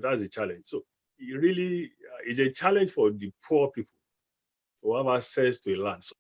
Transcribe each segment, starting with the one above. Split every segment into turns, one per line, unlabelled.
That's a challenge. So it really is a challenge for the poor people to have access to a land. So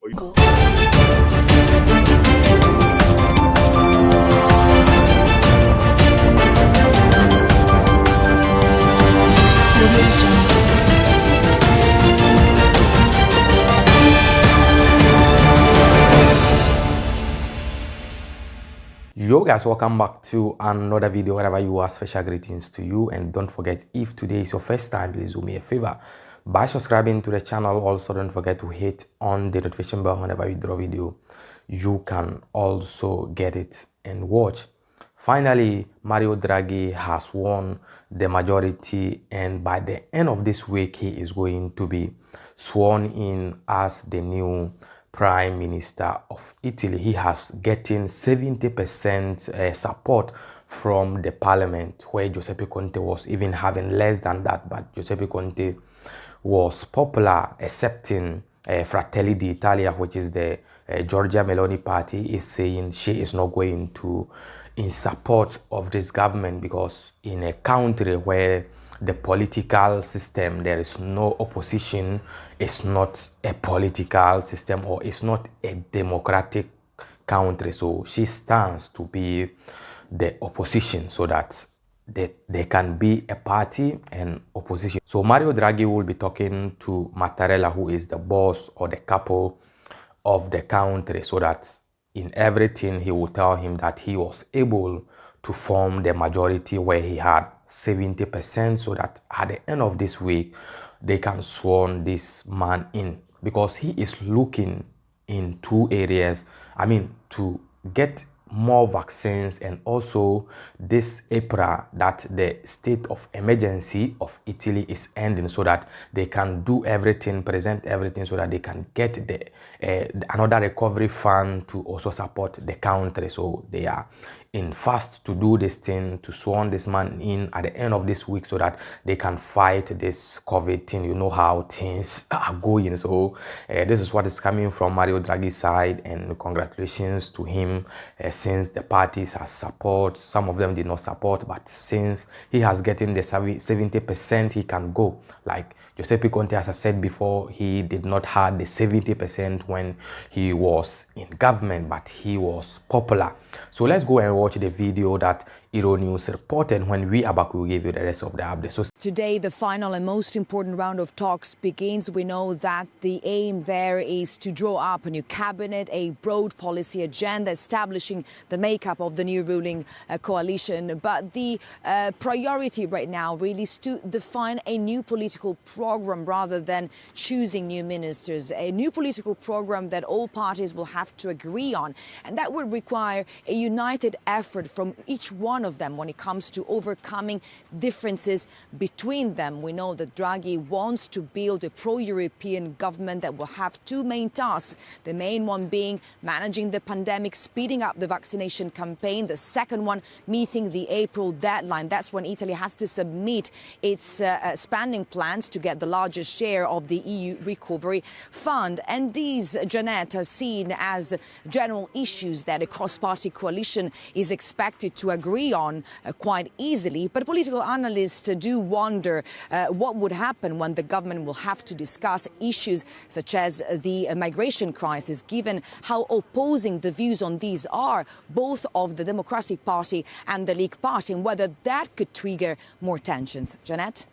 Yo guys, welcome back to another video. Wherever you are, special greetings to you, and don't forget, if today is your first time, please do me a favor by subscribing to the channel. Also don't forget to hit on the notification bell whenever we drop video. You can also get it and watch. Finally, Mario Draghi has won the majority, and by the end of this week he is going to be sworn in as the new Prime Minister of Italy. He has getting 70% support from the parliament, where Giuseppe Conte was even having less than that. But Giuseppe Conte was popular, accepting Fratelli d'Italia, which is the Giorgia Meloni party, is saying she is not going to in support of this government, because in a country where the political system, there is no opposition, it's not a political system, or it's not a democratic country. So she stands to be the opposition, so that there can be a party and opposition. So Mario Draghi will be talking to Mattarella, who is the boss or the capo of the country, so that in everything he will tell him that he was able to form the majority where he had 70%, so that at the end of this week they can sworn this man in, because he is looking in two areas. I mean, to get more vaccines, and also this April that the state of emergency of Italy is ending, so that they can do everything, present everything, so that they can get the another recovery fund to also support the country. So they are in fast to do this thing, to sworn this man in at the end of this week, so that they can fight this COVID thing. You know how things are going. So this is what is coming from Mario Draghi's side, and congratulations to him, since the parties has support. Some of them did not support, but since he has getting the 70%, he can go. Like Giuseppe Conte, as I said before, he did not have the 70% when he was in government, but he was popular. So let's go and watch the video that Euronews reported. When we are back, we will give you the rest of the update. So
today, the final and most important round of talks begins. We know that the aim there is to draw up a new cabinet, a broad policy agenda, establishing the makeup of the new ruling coalition. But the priority right now really is to define a new political program rather than choosing new ministers. A new political program that all parties will have to agree on. And that would require a united effort from each one of them when it comes to overcoming differences between them. We know that Draghi wants to build a pro-European government that will have two main tasks. The main one being managing the pandemic, speeding up the vaccination campaign. The second one, meeting the April deadline. That's when Italy has to submit its spending plans to get the largest share of the EU recovery fund. And these, Jeanette, are seen as general issues that a cross-party coalition is expected to agree on quite easily. But political analysts do wonder what would happen when the government will have to discuss issues such as the migration crisis, given how opposing the views on these are, both of the Democratic Party and the League Party, and whether that could trigger more tensions. Jeanette?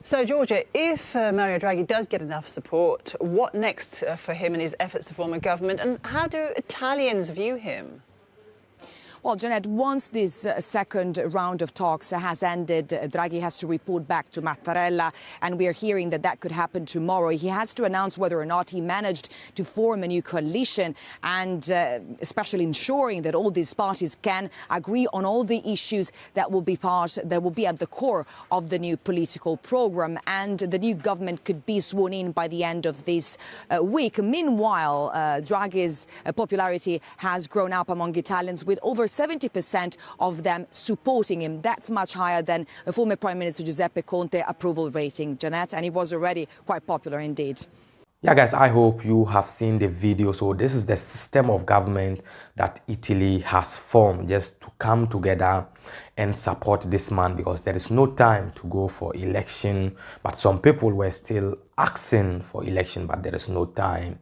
So, Giorgia, if Mario Draghi does get enough support, what next for him in his efforts to form a government, and how do Italians view him?
Well, Jeanette, once this second round of talks has ended, Draghi has to report back to Mattarella, and we are hearing that that could happen tomorrow. He has to announce whether or not he managed to form a new coalition, and especially ensuring that all these parties can agree on all the issues that will be at the core of the new political program, and the new government could be sworn in by the end of this week. Meanwhile, Draghi's popularity has grown up among Italians, with over 70% of them supporting him. That's much higher than a former Prime Minister Giuseppe Conte approval rating, Jeanette, and he was already quite popular indeed.
Yeah, guys, I hope you have seen the video. So this is the system of government that Italy has formed just to come together and support this man, because there is no time to go for election. But some people were still asking for election, but there is no time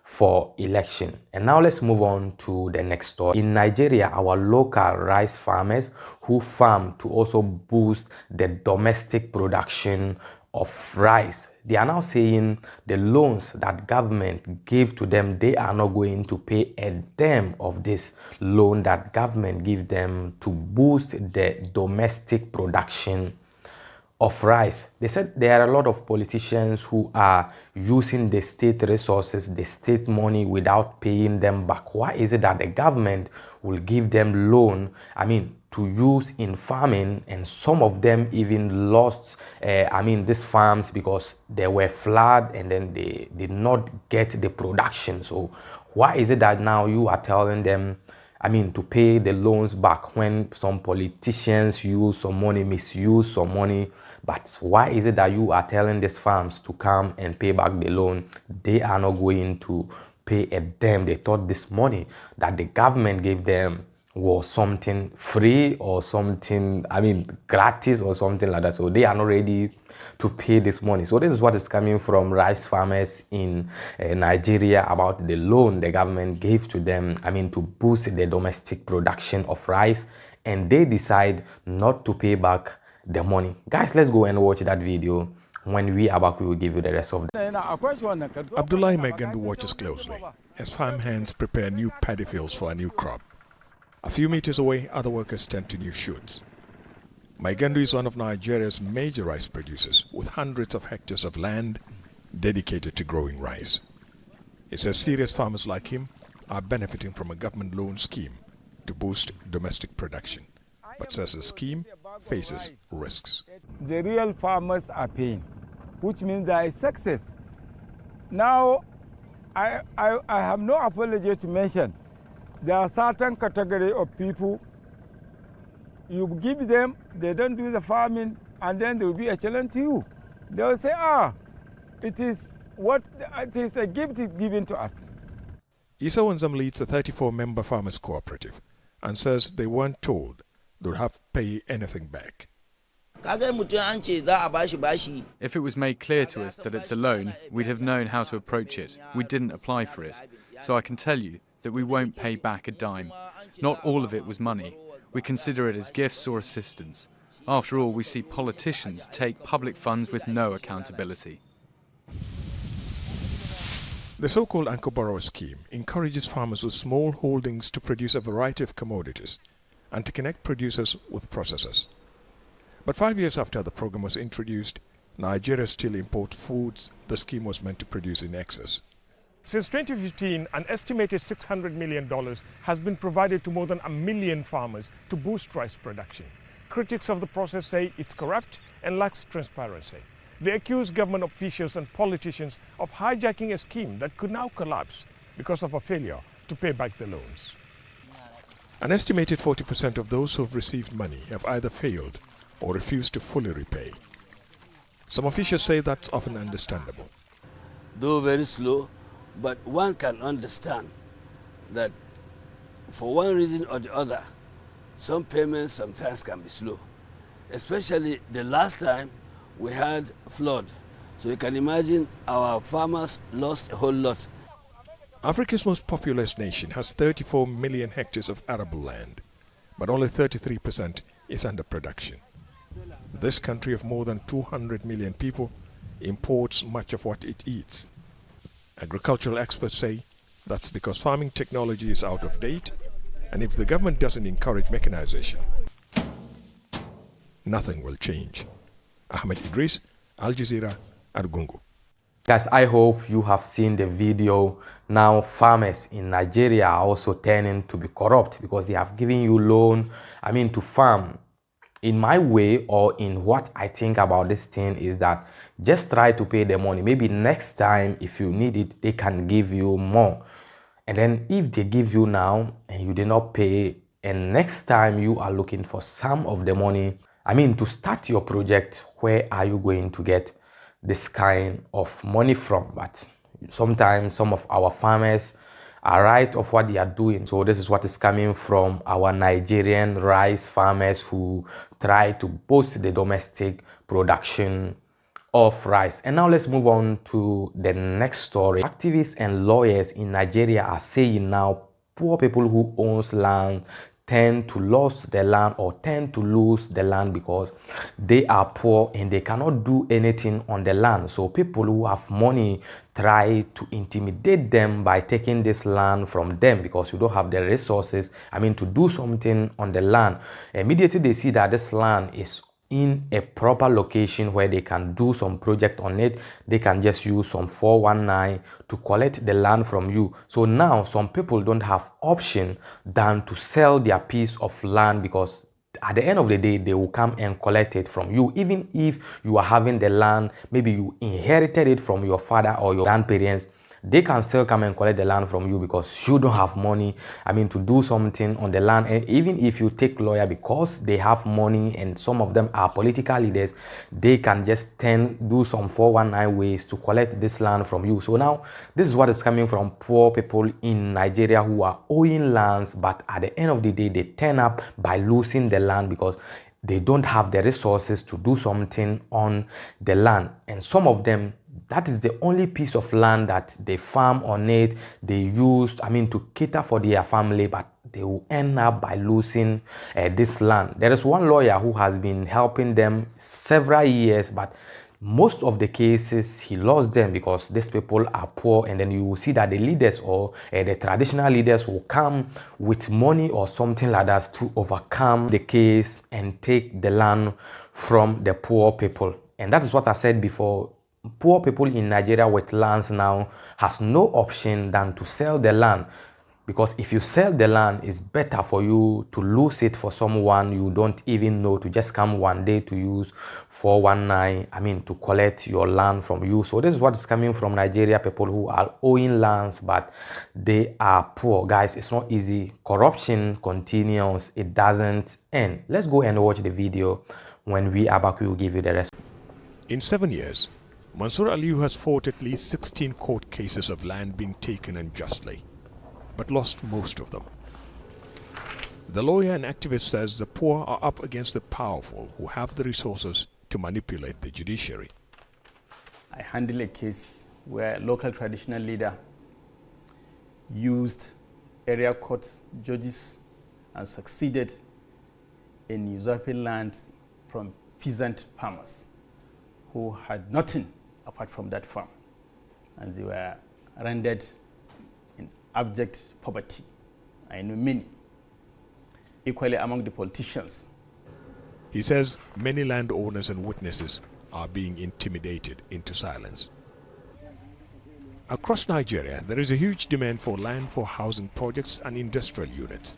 for election. And now let's move on to the next story. In Nigeria, our local rice farmers who farm to also boost the domestic production of rice, they are now saying the loans that government gave to them, they are not going to pay a dime of this loan that government give them to boost the domestic production of rice. They said there are a lot of politicians who are using the state resources, the state money, without paying them back. Why is it that the government will give them loan, to use in farming, and some of them even lost these farms because they were flooded and then they did not get the production? So why is it that now you are telling them to pay the loans back when some politicians use some money, misuse some money? But why is it that you are telling these farms to come and pay back the loan? They are not going to pay a dime. They thought this money that the government gave them was something free or something, gratis or something like that. So they are not ready to pay this money. So this is what is coming from rice farmers in Nigeria about the loan the government gave to them, to boost the domestic production of rice, and they decide not to pay back the money. Guys, let's go and watch that video. When we are back, we will give you the rest of the
Abdullahi Megandu watches closely as farm hands prepare new paddy fields for a new crop. A few meters away, other workers tend to new shoots. Megandu is one of Nigeria's major rice producers, with hundreds of hectares of land dedicated to growing rice. He says serious farmers like him are benefiting from a government loan scheme to boost domestic production, but says the scheme faces risks.
The real farmers are paying, which means there is success. Now, I have no apology to mention. There are certain category of people, you give them, they don't do the farming, and then they will be a challenge to you. They will say, it is a gift given to us.
Isa Wanzam leads a 34-member farmers cooperative and says they weren't told they would have to pay anything back.
If it was made clear to us that it's a loan, we'd have known how to approach it. We didn't apply for it. So I can tell you that we won't pay back a dime. Not all of it was money. We consider it as gifts or assistance. After all, we see politicians take public funds with no accountability.
The so-called Anchor Borrower scheme encourages farmers with small holdings to produce a variety of commodities and to connect producers with processors. But 5 years after the program was introduced, Nigeria still imports foods the scheme was meant to produce in excess.
Since 2015, an estimated $600 million has been provided to more than 1 million farmers to boost rice production. Critics of the process say it's corrupt and lacks transparency. They accuse government officials and politicians of hijacking a scheme that could now collapse because of a failure to pay back the loans.
An estimated 40% of those who have received money have either failed or refused to fully repay. Some officials say that's often understandable.
Though very slow, but one can understand that for one reason or the other, some payments sometimes can be slow. Especially the last time we had flood. So you can imagine our farmers lost a whole lot.
Africa's most populous nation has 34 million hectares of arable land, but only 33% is under production. This country of more than 200 million people imports much of what it eats. Agricultural experts say that's because farming technology is out of date, and if the government doesn't encourage mechanization, nothing will change. Ahmed Idris, Al Jazeera, Argungu.
Guys, I hope you have seen the video. Now farmers in Nigeria are also turning to be corrupt because they have given you loan, to farm. In my way, or in what I think about this thing, is that just try to pay the money. Maybe next time, if you need it, they can give you more. And then if they give you now and you did not pay, and next time you are looking for some of the money, to start your project, where are you going to get this kind of money from? But sometimes some of our farmers are right of what they are doing. So this is what is coming from our Nigerian rice farmers who try to boost the domestic production of rice. And now let's move on to the next story. Activists and lawyers in Nigeria are saying now poor people who owns land tend to lose the land or tend to lose the land because they are poor and they cannot do anything on the land. So people who have money try to intimidate them by taking this land from them because you don't have the resources, to do something on the land. Immediately they see that this land is in a proper location where they can do some project on it, they can just use some 419 to collect the land from you. So now some people don't have option than to sell their piece of land because at the end of the day, they will come and collect it from you. Even if you are having the land, maybe you inherited it from your father or your grandparents, they can still come and collect the land from you because you don't have money, to do something on the land. And even if you take lawyer because they have money and some of them are political leaders, they can just do some 419 ways to collect this land from you. So now this is what is coming from poor people in Nigeria who are owing lands, but at the end of the day, they turn up by losing the land because they don't have the resources to do something on the land. And some of them, that is the only piece of land that they farm on it, they use, to cater for their family, but they will end up by losing this land. There is one lawyer who has been helping them several years, but most of the cases he lost them because these people are poor, and then you will see that the leaders or the traditional leaders will come with money or something like that to overcome the case and take the land from the poor people. And that is what I said before. Poor people in Nigeria with lands now has no option than to sell the land, because if you sell the land, it's better for you to lose it for someone you don't even know to just come one day to use 419, to collect your land from you. So this is what is coming from Nigeria, people who are owing lands but they are poor. Guys, it's not easy. Corruption continues, it doesn't end. Let's go and watch the video. When we are back, we will give you the rest.
In 7 years, Mansour Aliyu has fought at least 16 court cases of land being taken unjustly, but lost most of them. The lawyer and activist says the poor are up against the powerful who have the resources to manipulate the judiciary.
I handled a case where a local traditional leader used area court judges and succeeded in usurping lands from peasant farmers who had nothing apart from that farm, and they were rendered in abject poverty. I know many. Equally among the politicians.
He says many landowners and witnesses are being intimidated into silence. Across Nigeria, there is a huge demand for land for housing projects and industrial units.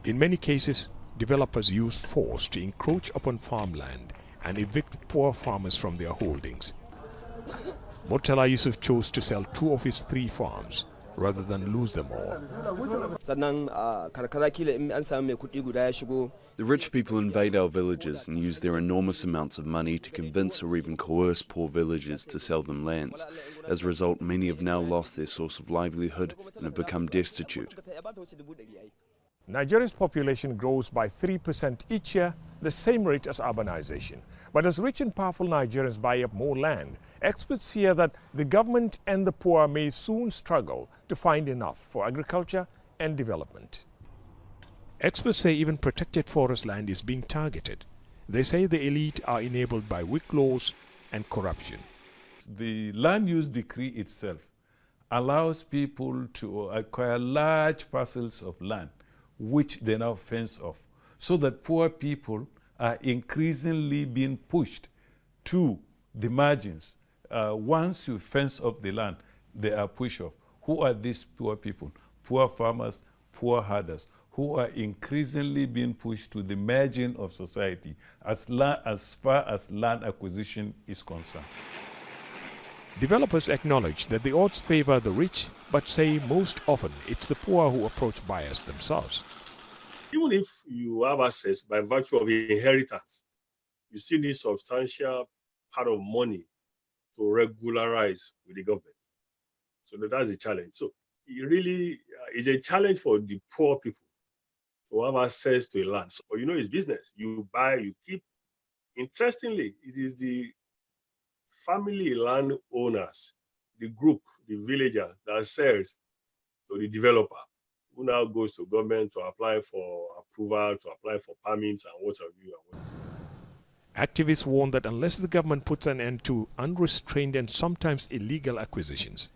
In many cases, developers use force to encroach upon farmland and evict poor farmers from their holdings. Murtala Yusuf chose to sell 2 of his 3 farms rather than lose them all.
The rich people invade our villages and use their enormous amounts of money to convince or even coerce poor villagers to sell them lands. As a result, many have now lost their source of livelihood and have become destitute.
Nigeria's population grows by 3% each year, the same rate as urbanization. But as rich and powerful Nigerians buy up more land, experts fear that the government and the poor may soon struggle to find enough for agriculture and development.
Experts say even protected forest land is being targeted. They say the elite are enabled by weak laws and corruption.
The land use decree itself allows people to acquire large parcels of land, which they now fence off, so that poor people are increasingly being pushed to the margins. Once you fence off the land, they are pushed off. Who are these poor people? Poor farmers, poor herders, who are increasingly being pushed to the margin of society as far as land acquisition is concerned.
Developers acknowledge that the odds favor the rich, but say most often it's the poor who approach buyers themselves.
Even if you have access by virtue of inheritance, you still need substantial part of money to regularize with the government. So that's the challenge. So it really is a challenge for the poor people to have access to a land. So, it's business. You buy, you keep. Interestingly, it is the family land owners, the group, the villagers that sells to the developer, who now goes to government to apply for approval, to apply for permits and what have you.
Activists warn that unless the government puts an end to unrestrained and sometimes illegal acquisitions,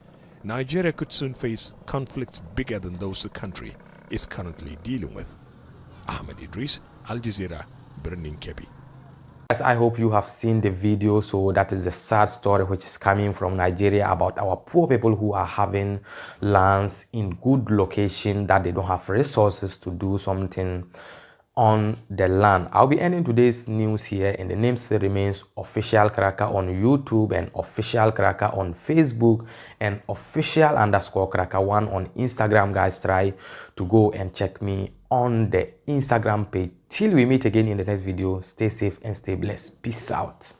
Nigeria could soon face conflicts bigger than those the country is currently dealing with. Ahmed Idris, Al Jazeera, Birnin Kebbi.
Guys, I hope you have seen the video. So that is the sad story which is coming from Nigeria about our poor people who are having lands in good location that they don't have resources to do something on the land. I'll be ending today's news here, and the name still remains Official Cracker on YouTube and Official Cracker on Facebook and Official_Cracker1 on Instagram. Guys, try to go and check me on the Instagram page. Till we meet again in the next video, stay safe and stay blessed. Peace out.